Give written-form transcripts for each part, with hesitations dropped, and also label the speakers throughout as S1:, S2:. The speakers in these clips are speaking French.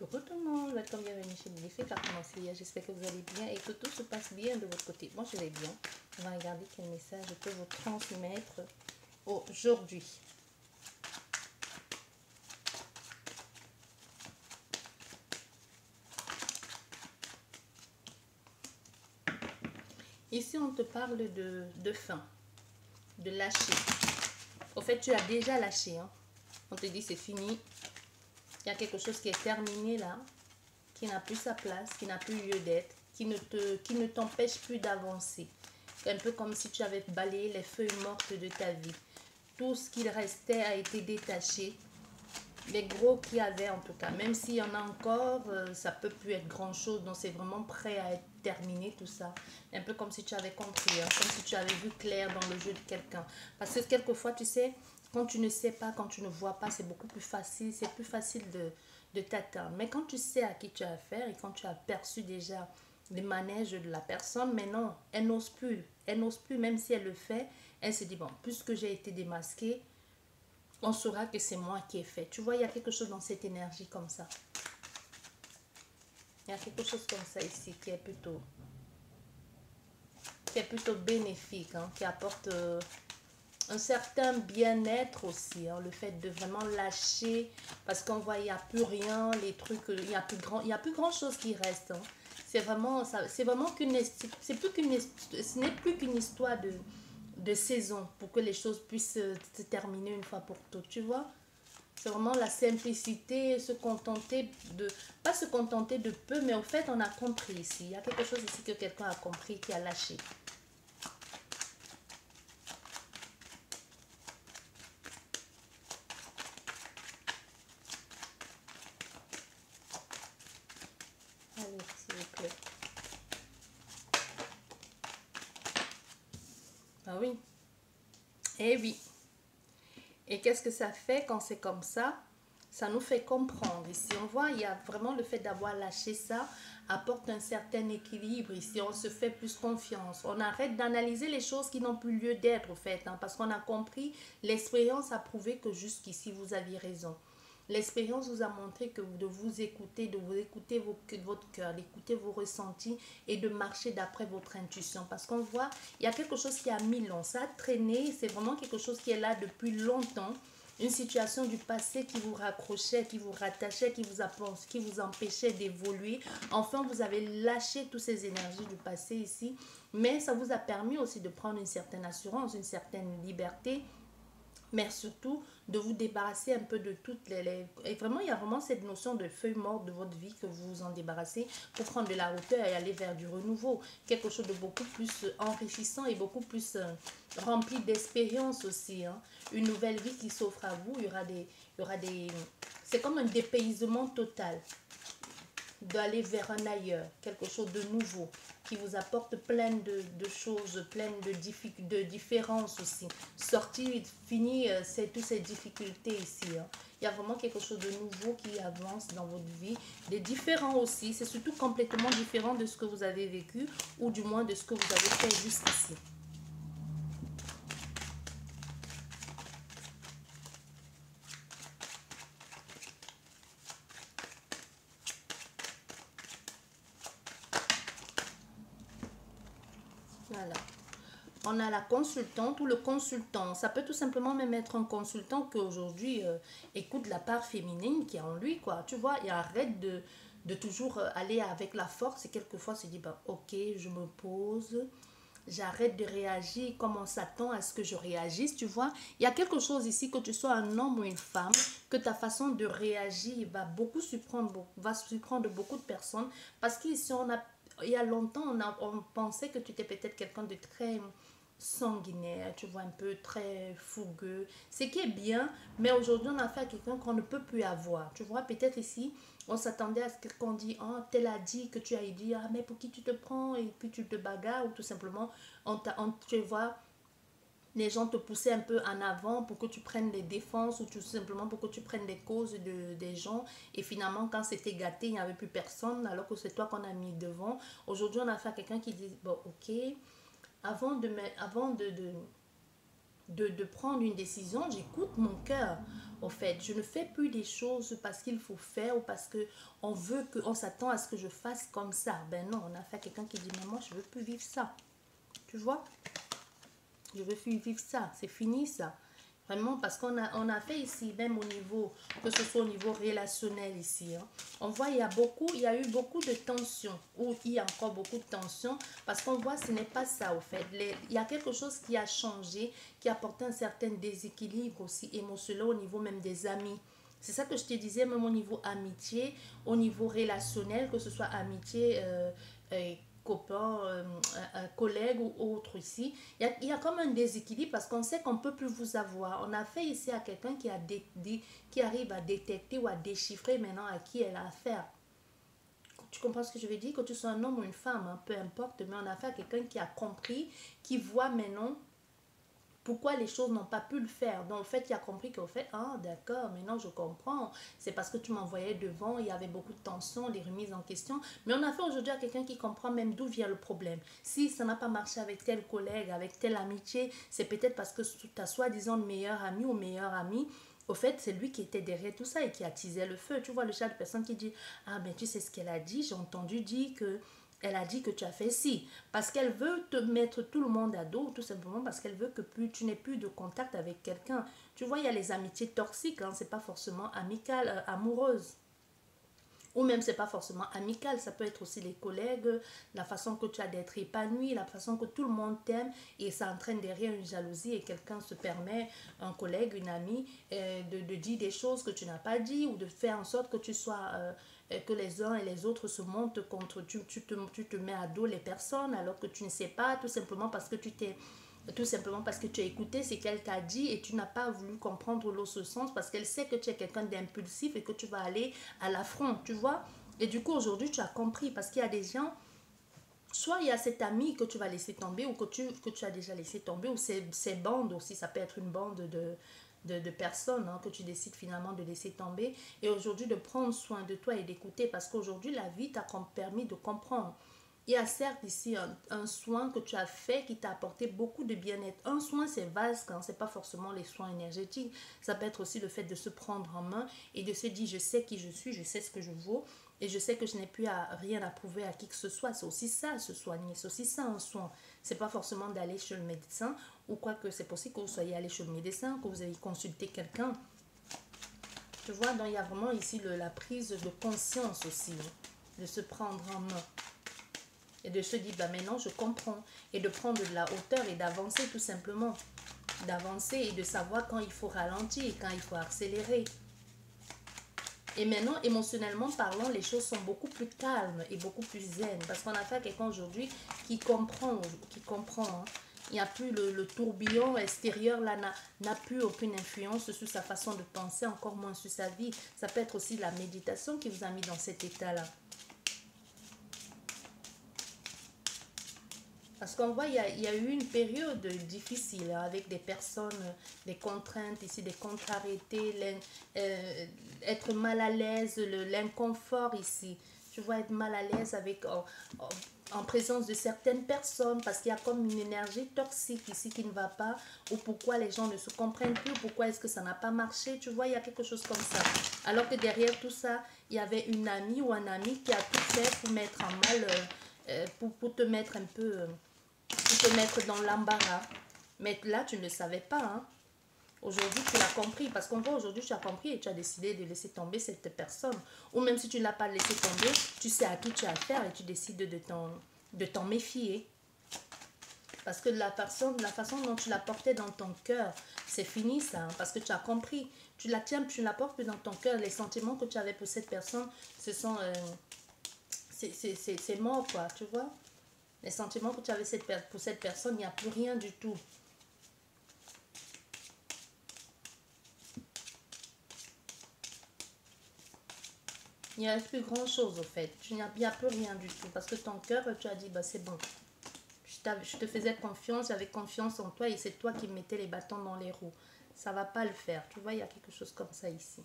S1: Coucou tout le monde, welcome, bienvenue chez Défi Cartomancia. J'espère que vous allez bien et que tout se passe bien de votre côté. Moi je vais bien. On va regarder quel message je peux vous transmettre aujourd'hui. Ici on te parle de fin, de lâcher. Au fait tu as déjà lâché. Hein? On te dit c'est fini. Il y a quelque chose qui est terminé là, qui n'a plus sa place, qui n'a plus lieu d'être, qui ne t'empêche plus d'avancer. Un peu comme si tu avais balayé les feuilles mortes de ta vie. Tout ce qu'il restait a été détaché. Les gros qu'il y avait en tout cas, même s'il y en a encore, ça peut plus être grand chose. Donc c'est vraiment prêt à être terminé tout ça. Un peu comme si tu avais compris, hein, comme si tu avais vu clair dans le jeu de quelqu'un. Parce que quelquefois, tu sais, quand tu ne sais pas, quand tu ne vois pas, c'est beaucoup plus facile. C'est plus facile de t'atteindre. Mais quand tu sais à qui tu as affaire et quand tu as perçu déjà les manèges de la personne, mais non, elle n'ose plus. Elle n'ose plus, même si elle le fait. Elle se dit, bon, puisque j'ai été démasquée, on saura que c'est moi qui ai fait. Tu vois, il y a quelque chose dans cette énergie comme ça. Il y a quelque chose comme ça ici qui est plutôt bénéfique, hein, qui apporte un certain bien-être aussi. Hein, le fait de vraiment lâcher, parce qu'on voit, il n'y a plus rien, les trucs, il n'y a plus grand chose qui reste. Hein. C'est vraiment ça, c'est vraiment ce n'est plus qu'une histoire de saison pour que les choses puissent se terminer une fois pour toutes, tu vois. C'est vraiment la simplicité, se contenter de, pas se contenter de peu, mais au fait, on a compris ici. Il y a quelque chose ici que quelqu'un a compris, qui a lâché. Allez, s'il vous plaît. Ah oui. Eh oui. Et qu'est-ce que ça fait quand c'est comme ça? Ça nous fait comprendre. Ici, on voit, il y a vraiment le fait d'avoir lâché ça, apporte un certain équilibre. Ici, on se fait plus confiance. On arrête d'analyser les choses qui n'ont plus lieu d'être, au fait, hein, parce qu'on a compris, l'expérience a prouvé que jusqu'ici, vous aviez raison. L'expérience vous a montré que de vous écouter, votre cœur, d'écouter vos ressentis et de marcher d'après votre intuition. Parce qu'on voit, il y a quelque chose qui a mis long, ça a traîné, c'est vraiment quelque chose qui est là depuis longtemps. Une situation du passé qui vous raccrochait, qui vous rattachait, qui vous empêchait d'évoluer. Enfin, vous avez lâché toutes ces énergies du passé ici. Mais ça vous a permis aussi de prendre une certaine assurance, une certaine liberté, mais surtout de vous débarrasser un peu de toutes Et vraiment, il y a vraiment cette notion de feuille morte de votre vie que vous vous en débarrassez pour prendre de la hauteur et aller vers du renouveau. Quelque chose de beaucoup plus enrichissant et beaucoup plus rempli d'espérance aussi. Hein. Une nouvelle vie qui s'offre à vous. Il y aura des... C'est comme un dépaysement total d'aller vers un ailleurs, quelque chose de nouveau, qui vous apporte plein de choses, plein de différences aussi. Sortir, finir toutes ces difficultés ici. Hein. Il y a vraiment quelque chose de nouveau qui avance dans votre vie, des différents aussi. C'est surtout complètement différent de ce que vous avez vécu ou du moins de ce que vous avez fait jusqu'ici. Voilà. On a la consultante ou le consultant. Ça peut tout simplement même être un consultant qui aujourd'hui écoute la part féminine qui est en lui, quoi. Tu vois, il arrête de toujours aller avec la force et quelquefois se dit, bah, ok, je me pose, j'arrête de réagir comme on s'attend à ce que je réagisse, tu vois. Il y a quelque chose ici, que tu sois un homme ou une femme, que ta façon de réagir va surprendre beaucoup de personnes parce qu'ici, il y a longtemps, on pensait que tu étais peut-être quelqu'un de très sanguinaire, tu vois, un peu très fougueux, ce qui est bien, mais aujourd'hui on a affaire à quelqu'un qu'on ne peut plus avoir, tu vois, peut-être ici on s'attendait à ce qu'on dit, oh, tel a dit que tu as dit, ah mais pour qui tu te prends, et puis tu te bagarres, ou tout simplement tu vois, les gens te poussaient un peu en avant pour que tu prennes des défenses ou tout simplement pour que tu prennes les causes des gens, et finalement quand c'était gâté il n'y avait plus personne alors que c'est toi qu'on a mis devant. Aujourd'hui on a affaire à quelqu'un qui dit, bon ok, avant de prendre une décision, j'écoute mon cœur. Au fait, je ne fais plus des choses parce qu'il faut faire ou parce que on s'attend à ce que je fasse comme ça. Ben non, on a fait quelqu'un qui dit, mais moi, je veux plus vivre ça. Tu vois? Je veux plus vivre ça. C'est fini, ça. Vraiment, parce on a fait ici, même au niveau, que ce soit au niveau relationnel ici, hein, on voit, il y a eu beaucoup de tensions, ou il y a encore beaucoup de tensions, parce qu'on voit, ce n'est pas ça, au fait. Il y a quelque chose qui a changé, qui a apporté un certain déséquilibre aussi émotionnel au niveau même des amis. C'est ça que je te disais, même au niveau amitié, au niveau relationnel, que ce soit amitié, euh, copain, un collègue ou autre ici, il y a comme un déséquilibre parce qu'on sait qu'on ne peut plus vous avoir. On a fait ici à quelqu'un qui arrive à détecter ou à déchiffrer maintenant à qui elle a affaire. Tu comprends ce que je veux dire? Que tu sois un homme ou une femme, hein, peu importe, mais on a affaire à quelqu'un qui a compris, qui voit maintenant pourquoi les choses n'ont pas pu le faire. Donc, le fait, il a compris qu'au fait, ah, d'accord, maintenant je comprends. C'est parce que tu m'envoyais devant, il y avait beaucoup de tensions, des remises en question. Mais on a fait aujourd'hui à quelqu'un qui comprend même d'où vient le problème. Si ça n'a pas marché avec tel collègue, avec telle amitié, c'est peut-être parce que ta soi-disant meilleur ami ou meilleur ami, au fait, c'est lui qui était derrière tout ça et qui attisait le feu. Tu vois le genre de personne qui dit, ah, ben tu sais ce qu'elle a dit, j'ai entendu dire que elle a dit que tu as fait ci. Parce qu'elle veut te mettre tout le monde à dos, tout simplement parce qu'elle veut que tu n'aies plus de contact avec quelqu'un. Tu vois, il y a les amitiés toxiques, hein, c'est pas forcément amical, amoureuse. Ou même, c'est pas forcément amical, ça peut être aussi les collègues, la façon que tu as d'être épanoui, la façon que tout le monde t'aime et ça entraîne derrière une jalousie et quelqu'un se permet, un collègue, une amie, de dire des choses que tu n'as pas dit ou de faire en sorte que tu sois, que les uns et les autres se montent contre, tu te mets à dos les personnes alors que tu ne sais pas, tout simplement parce que tu as écouté ce qu'elle t'a dit et tu n'as pas voulu comprendre l'autre sens parce qu'elle sait que tu es quelqu'un d'impulsif et que tu vas aller à l'affront, tu vois. Et du coup, aujourd'hui, tu as compris parce qu'il y a des gens, soit il y a cet ami que tu vas laisser tomber ou que tu as déjà laissé tomber, ou ces bandes aussi, ça peut être une bande de personnes, hein, que tu décides finalement de laisser tomber. Et aujourd'hui, de prendre soin de toi et d'écouter parce qu'aujourd'hui, la vie t'a permis de comprendre. Il y a certes ici un soin que tu as fait qui t'a apporté beaucoup de bien-être. Un soin, c'est vaste, hein, c'est pas forcément les soins énergétiques. Ça peut être aussi le fait de se prendre en main et de se dire, je sais qui je suis, je sais ce que je vaux et je sais que je n'ai plus rien à prouver à qui que ce soit. C'est aussi ça, se soigner. C'est aussi ça, un soin. C'est pas forcément d'aller chez le médecin ou quoi que c'est possible que vous soyez allé chez le médecin, que vous ayez consulté quelqu'un. Tu vois, donc il y a vraiment ici la prise de conscience aussi, hein, de se prendre en main. Et de se dire, bah maintenant je comprends. Et de prendre de la hauteur et d'avancer tout simplement. D'avancer et de savoir quand il faut ralentir, quand il faut accélérer. Et maintenant, émotionnellement parlant, les choses sont beaucoup plus calmes et beaucoup plus zen. Parce qu'on a fait à quelqu'un aujourd'hui qui comprend. Hein. Il n'y a plus le tourbillon extérieur, là, n'a plus aucune influence sur sa façon de penser, encore moins sur sa vie. Ça peut être aussi la méditation qui vous a mis dans cet état-là. Parce qu'on voit, il y a eu une période difficile hein, avec des personnes, des contraintes ici, des contrariétés, être mal à l'aise, l'inconfort ici. Tu vois, être mal à l'aise avec, en présence de certaines personnes parce qu'il y a comme une énergie toxique ici qui ne va pas ou pourquoi les gens ne se comprennent plus, pourquoi est-ce que ça n'a pas marché. Tu vois, il y a quelque chose comme ça. Alors que derrière tout ça, il y avait une amie ou un ami qui a tout fait pour mettre en mal, pour te mettre un peu... pour te mettre dans l'embarras. Mais là, tu ne le savais pas. Hein. Aujourd'hui, tu l'as compris. Parce qu'on voit aujourd'hui, tu as compris et tu as décidé de laisser tomber cette personne. Ou même si tu ne l'as pas laissé tomber, tu sais à qui tu as affaire et tu décides de t'en méfier. Parce que la façon dont tu la portais dans ton cœur, c'est fini ça. Hein, parce que tu as compris. Tu la tiens, tu la portes dans ton cœur. Les sentiments que tu avais pour cette personne, ce sont... c'est mort, quoi. Tu vois? Les sentiments que tu avais pour cette personne, il n'y a plus rien du tout. Il n'y a plus grand chose au fait. Il n'y a plus rien du tout. Parce que ton cœur, tu as dit, bah, c'est bon. Je te faisais confiance, j'avais confiance en toi et c'est toi qui mettais les bâtons dans les roues. Ça ne va pas le faire. Tu vois, il y a quelque chose comme ça ici.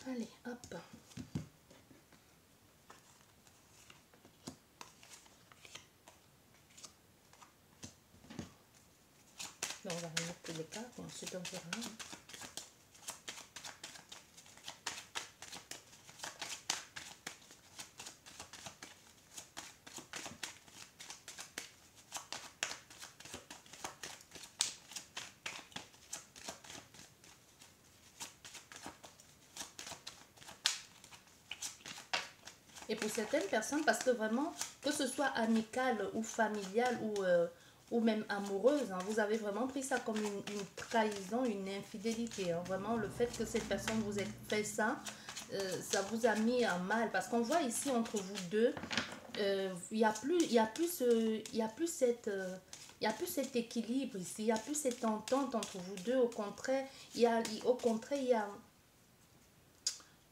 S1: Allez, hop. Donc on va remettre tous les cartes et ensuite on verra. Et pour certaines personnes, parce que vraiment, que ce soit amical ou familial ou même amoureuse, hein, vous avez vraiment pris ça comme une trahison, une infidélité. Hein. Vraiment, le fait que cette personne vous ait fait ça, ça vous a mis en mal. Parce qu'on voit ici entre vous deux, il n'y a plus, il y a plus cette... il n'y a plus cet équilibre ici, il n'y a plus cette entente entre vous deux. Au contraire,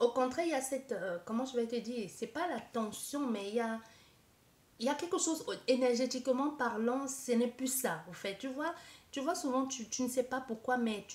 S1: au contraire, il y a cette, comment je vais te dire, c'est pas la tension, mais il y a quelque chose, énergétiquement parlant, ce n'est plus ça, au fait. Tu vois souvent, tu ne sais pas pourquoi, mais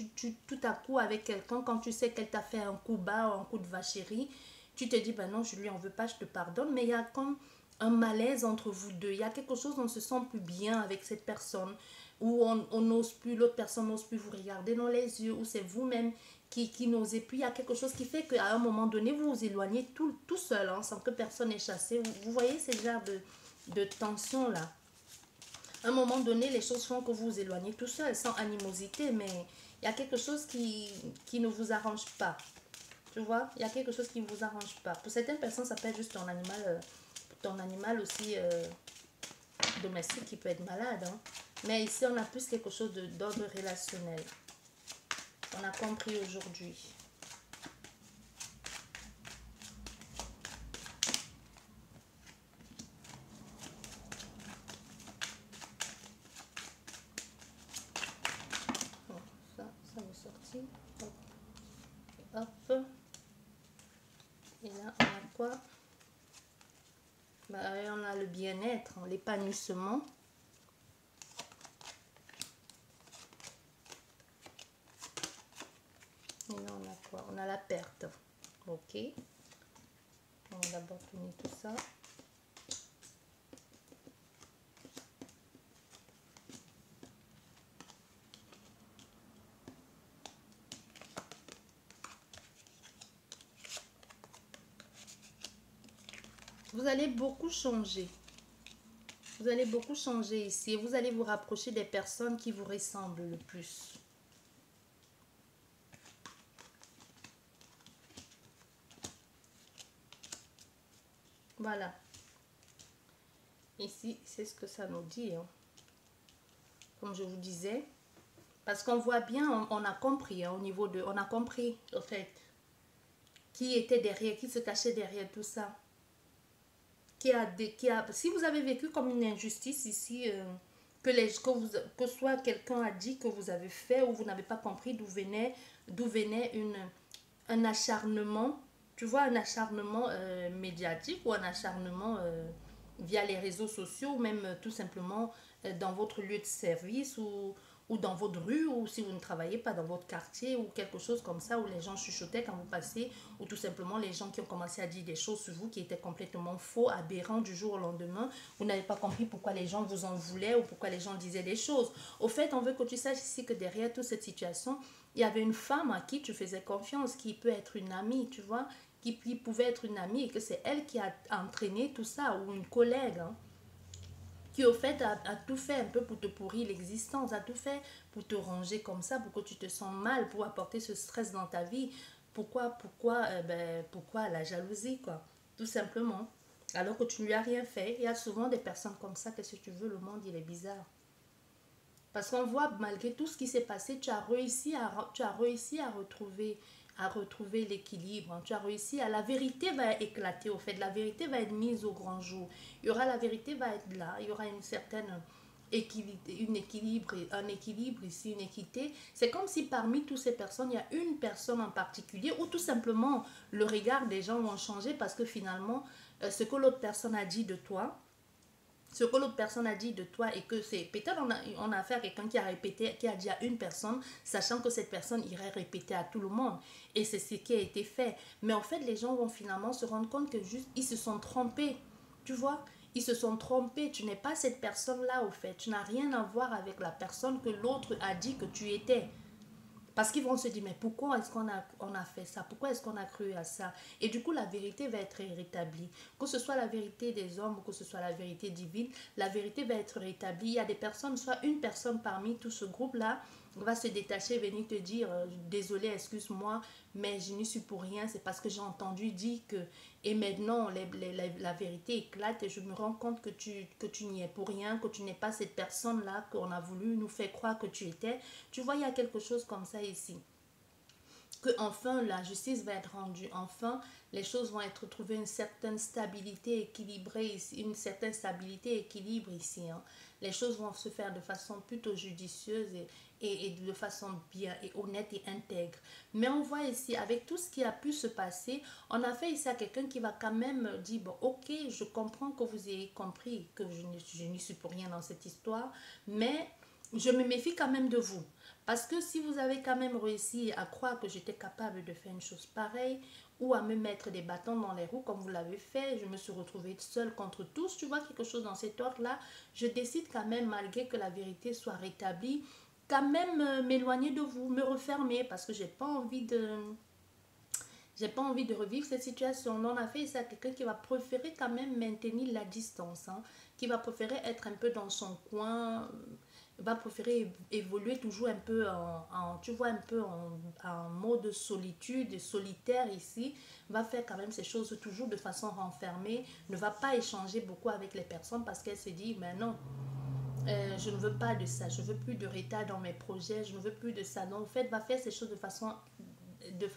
S1: tout à coup, avec quelqu'un, quand tu sais qu'elle t'a fait un coup bas ou un coup de vacherie, tu te dis, ben non, je lui en veux pas, je te pardonne, mais il y a comme un malaise entre vous deux. Il y a quelque chose, on ne se sent plus bien avec cette personne, où on n'ose plus, l'autre personne n'ose plus vous regarder dans les yeux, ou c'est vous-même qui n'osez plus. Il y a quelque chose qui fait qu'à un moment donné, vous vous éloignez tout seul, hein, sans que personne n'ait chassé. Vous voyez ce genre de tension là. À un moment donné, les choses font que vous vous éloignez tout seul, sans animosité, mais il y a quelque chose qui ne vous arrange pas. Tu vois, il y a quelque chose qui ne vous arrange pas. Pour certaines personnes, ça peut être juste ton animal aussi domestique qui peut être malade. Hein. Mais ici, on a plus quelque chose d'ordre relationnel. On a compris aujourd'hui. Bon, ça va sortir. Hop. Et là, on a quoi? Bah, on a le bien-être, hein, l'épanouissement. Et là, on a quoi? On a la perte. Ok. On va d'abord tourner tout ça. Vous allez beaucoup changer. Vous allez beaucoup changer ici. Vous allez vous rapprocher des personnes qui vous ressemblent le plus. Voilà. Ici, c'est ce que ça nous dit. Hein. Comme je vous disais. Parce qu'on voit bien, on a compris hein, au niveau de... On a compris, au fait, qui était derrière, qui se cachait derrière tout ça. Si vous avez vécu comme une injustice ici, que soit quelqu'un a dit que vous avez fait ou vous n'avez pas compris d'où venait un acharnement, tu vois, un acharnement médiatique ou un acharnement via les réseaux sociaux ou même tout simplement dans votre lieu de service ou dans votre rue ou si vous ne travaillez pas dans votre quartier ou quelque chose comme ça où les gens chuchotaient quand vous passez ou tout simplement les gens qui ont commencé à dire des choses sur vous qui étaient complètement faux, aberrants du jour au lendemain. Vous n'avez pas compris pourquoi les gens vous en voulaient ou pourquoi les gens disaient des choses. Au fait, on veut que tu saches ici que derrière toute cette situation, il y avait une femme à qui tu faisais confiance, qui peut être une amie, tu vois, qui pouvait être une amie et que c'est elle qui a entraîné tout ça ou une collègue. Hein qui au fait a tout fait un peu pour te pourrir l'existence, a tout fait pour te ranger comme ça, pour que tu te sens mal, pour apporter ce stress dans ta vie. Pourquoi la jalousie, quoi, tout simplement. Alors que tu ne lui as rien fait. Il y a souvent des personnes comme ça que si tu veux, le monde, il est bizarre. Parce qu'on voit, malgré tout ce qui s'est passé, tu as réussi à retrouver l'équilibre. Hein. Tu as réussi à... La vérité va éclater, au fait. La vérité va être mise au grand jour. La vérité va être là. Il y aura une certaine un équilibre ici, une équité. C'est comme si parmi toutes ces personnes, il y a une personne en particulier ou tout simplement le regard des gens vont changer parce que finalement, ce que l'autre personne a dit de toi, ce que l'autre personne a dit de toi et que c'est peut-être on a affaire à quelqu'un qui a répété, qui a dit à une personne, sachant que cette personne irait répéter à tout le monde. Et c'est ce qui a été fait. Mais en fait, les gens vont finalement se rendre compte que juste, ils se sont trompés. Tu vois, Ils se sont trompés. Tu n'es pas cette personne-là, au fait. Tu n'as rien à voir avec la personne que l'autre a dit que tu étais. Parce qu'ils vont se dire, mais pourquoi est-ce qu'on a fait ça? Pourquoi est-ce qu'on a cru à ça? Et du coup, la vérité va être rétablie. Que ce soit la vérité des hommes ou que ce soit la vérité divine, la vérité va être rétablie. Il y a des personnes, soit une personne parmi tout ce groupe-là, va se détacher, venir te dire, désolé, excuse-moi, mais je n'y suis pour rien, c'est parce que j'ai entendu dire que... Et maintenant, la vérité éclate et je me rends compte que tu n'y es pour rien, que tu n'es pas cette personne-là qu'on a voulu nous faire croire que tu étais. Tu vois, il y a quelque chose comme ça ici. Que enfin la justice va être rendue, enfin les choses vont être trouvées une certaine stabilité équilibrée ici, une certaine stabilité équilibre ici. Hein. Les choses vont se faire de façon plutôt judicieuse et de façon bien et honnête et intègre. Mais on voit ici, avec tout ce qui a pu se passer, on a fait ici à quelqu'un qui va quand même dire, bon, ok, je comprends que vous ayez compris que je n'y suis pour rien dans cette histoire, mais je me méfie quand même de vous. Parce que si vous avez quand même réussi à croire que j'étais capable de faire une chose pareille ou à me mettre des bâtons dans les roues comme vous l'avez fait, je me suis retrouvée seule contre tous, tu vois quelque chose dans cet ordre-là, je décide quand même, malgré que la vérité soit rétablie, quand même m'éloigner de vous, me refermer parce que j'ai pas envie de revivre cette situation. On a fait ça à quelqu'un qui va préférer quand même maintenir la distance, hein, qui va préférer être un peu dans son coin, va préférer évoluer toujours un peu tu vois, un peu en mode solitude, solitaire ici, va faire quand même ces choses toujours de façon renfermée, ne va pas échanger beaucoup avec les personnes parce qu'elle se dit, mais non, je ne veux pas de ça, je veux plus de retard dans mes projets, je ne veux plus de ça. Donc, en fait, va faire ces choses de façon, de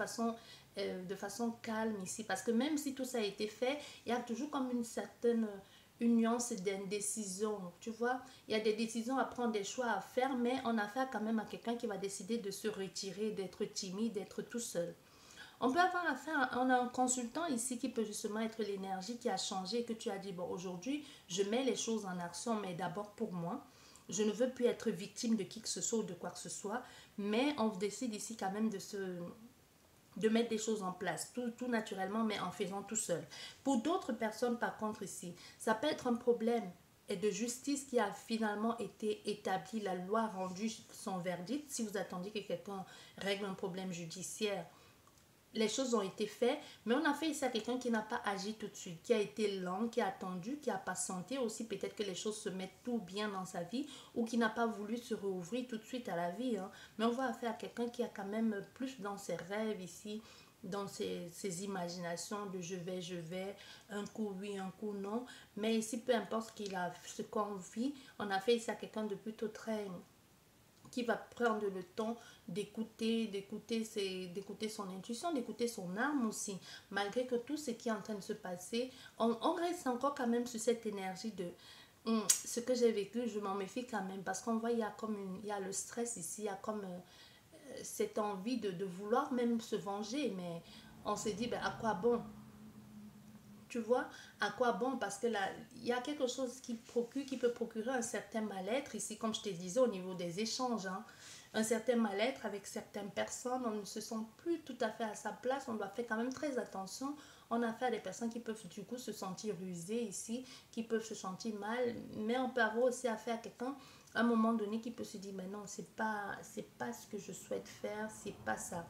S1: façon calme ici. Parce que même si tout ça a été fait, il y a toujours comme une certaine une nuance d'indécision. Tu vois, il y a des décisions à prendre, des choix à faire, mais on a affaire quand même à quelqu'un qui va décider de se retirer, d'être timide, d'être tout seul. On peut avoir affaire, on a un consultant ici qui peut justement être l'énergie qui a changé et que tu as dit, bon, aujourd'hui, je mets les choses en action, mais d'abord pour moi. Je ne veux plus être victime de qui que ce soit ou de quoi que ce soit, mais on décide ici quand même de mettre des choses en place, tout naturellement, mais en faisant tout seul. Pour d'autres personnes, par contre, ici, ça peut être un problème et de justice qui a finalement été établi, la loi a rendu son verdict. Si vous attendiez que quelqu'un règle un problème judiciaire, les choses ont été faites, mais on a fait ici à quelqu'un qui n'a pas agi tout de suite, qui a été lent, qui a attendu, qui a patienté aussi, peut-être que les choses se mettent tout bien dans sa vie, ou qui n'a pas voulu se rouvrir tout de suite à la vie. Hein. Mais on va affaire à quelqu'un qui a quand même plus dans ses rêves ici, dans ses imaginations de je vais, un coup oui, un coup non. Mais ici, peu importe ce qu'on vit, on a fait ici à quelqu'un de plutôt très qui va prendre le temps d'écouter son intuition, d'écouter son âme aussi. Malgré que tout ce qui est en train de se passer, on reste encore quand même sur cette énergie de ce que j'ai vécu, je m'en méfie quand même. Parce qu'on voit, il y a le stress ici, il y a comme cette envie de vouloir même se venger. Mais on se dit, ben, à quoi bon? Tu vois, à quoi bon? Parce que là, il y a quelque chose qui peut procurer un certain mal-être ici, comme je te disais, au niveau des échanges. Hein. Un certain mal-être avec certaines personnes, on ne se sent plus tout à fait à sa place, on doit faire quand même très attention. On a affaire à des personnes qui peuvent du coup se sentir rusées ici, qui peuvent se sentir mal, mais on peut avoir aussi affaire à quelqu'un à un moment donné qui peut se dire, mais non, c'est pas ce que je souhaite faire, c'est pas ça.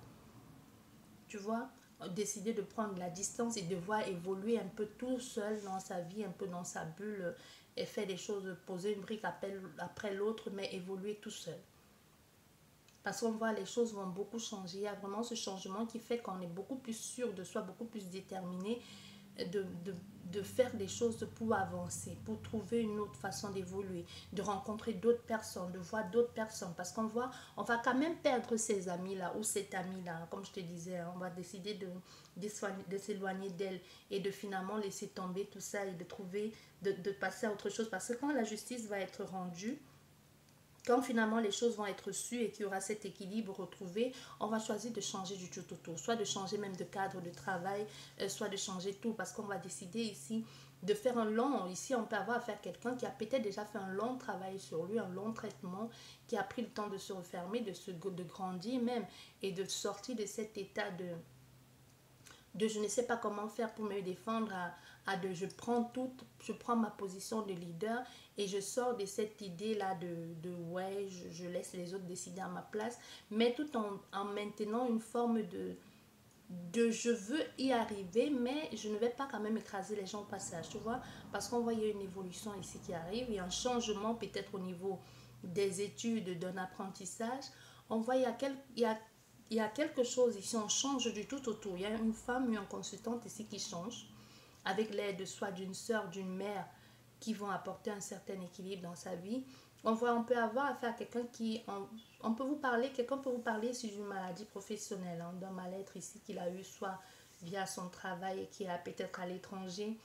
S1: Tu vois, décider de prendre la distance et de voir évoluer un peu tout seul dans sa vie, un peu dans sa bulle, et faire des choses, poser une brique après l'autre, mais évoluer tout seul. Parce qu'on voit les choses vont beaucoup changer. Il y a vraiment ce changement qui fait qu'on est beaucoup plus sûr de soi, beaucoup plus déterminé de, de, de faire des choses pour avancer, pour trouver une autre façon d'évoluer, de rencontrer d'autres personnes, de voir d'autres personnes. Parce qu'on voit, on va quand même perdre ces amis-là ou cet ami-là. Comme je te disais, on va décider de s'éloigner d'elle et de finalement laisser tomber tout ça et de trouver, de passer à autre chose. Parce que quand la justice va être rendue, quand finalement les choses vont être sues et qu'il y aura cet équilibre retrouvé, on va choisir de changer du tout autour. Soit de changer même de cadre de travail, soit de changer tout. Parce qu'on va décider ici de faire un long... Ici, on peut avoir affaire à quelqu'un qui a peut-être déjà fait un long travail sur lui, un long traitement, qui a pris le temps de se refermer, de grandir même, et de sortir de cet état de je ne sais pas comment faire pour me défendre, à de je prends ma position de leader et je sors de cette idée-là de ouais, je laisse les autres décider à ma place, mais tout en maintenant une forme de je veux y arriver, mais je ne vais pas quand même écraser les gens au passage, tu vois, parce qu'on voit il y a une évolution ici qui arrive, il y a un changement peut-être au niveau des études, d'un apprentissage. On voit il y a quelque chose ici, on change du tout autour. Il y a une femme, une consultante ici qui change, avec l'aide soit d'une soeur, d'une mère, qui vont apporter un certain équilibre dans sa vie. On peut avoir affaire à quelqu'un on peut vous parler, quelqu'un peut vous parler sur une maladie professionnelle, hein, d'un mal-être ici qu'il a eu, soit via son travail, qui est peut-être à l'étranger.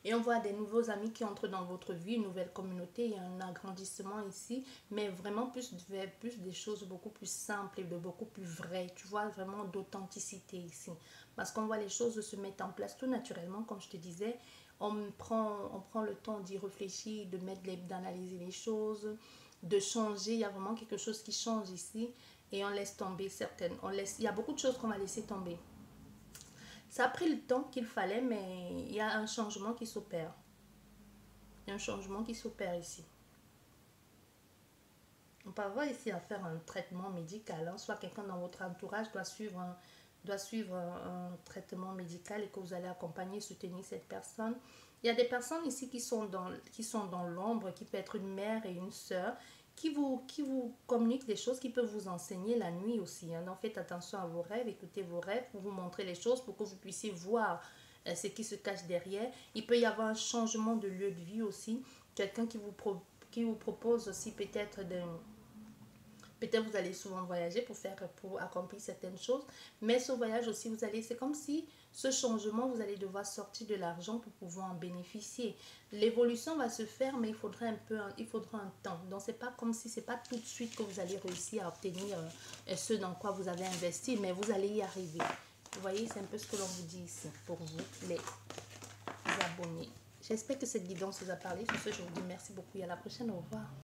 S1: Et on voit des nouveaux amis qui entrent dans votre vie, une nouvelle communauté, il y a un agrandissement ici, mais vraiment plus des choses beaucoup plus simples et de beaucoup plus vraies. Tu vois, vraiment d'authenticité ici. Parce qu'on voit les choses se mettre en place tout naturellement, comme je te disais. On prend le temps d'y réfléchir, d'analyser les choses, de changer. Il y a vraiment quelque chose qui change ici et on laisse tomber certaines. Il y a beaucoup de choses qu'on va laisser tomber. Ça a pris le temps qu'il fallait, mais il y a un changement qui s'opère. Il y a un changement qui s'opère ici. On peut avoir ici à faire un traitement médical, hein. Soit quelqu'un dans votre entourage doit suivre un traitement médical et que vous allez accompagner, soutenir cette personne. Il y a des personnes ici qui sont dans l'ombre, qui peut être une mère et une sœur, qui vous communiquent des choses, qui peuvent vous enseigner la nuit aussi, hein. Donc faites attention à vos rêves, écoutez vos rêves pour vous montrer les choses, pour que vous puissiez voir ce qui se cache derrière. Il peut y avoir un changement de lieu de vie aussi. Quelqu'un qui vous propose aussi peut-être vous allez souvent voyager pour accomplir certaines choses, mais ce voyage aussi, c'est comme si ce changement, vous allez devoir sortir de l'argent pour pouvoir en bénéficier. L'évolution va se faire, mais il faudra un temps. Donc c'est pas comme si c'est pas tout de suite que vous allez réussir à obtenir ce dans quoi vous avez investi, mais vous allez y arriver. Vous voyez, c'est un peu ce que l'on vous dit ici pour vous, les abonnés. J'espère que cette guidance vous a parlé. Sur ce, je vous dis merci beaucoup et à la prochaine. Au revoir.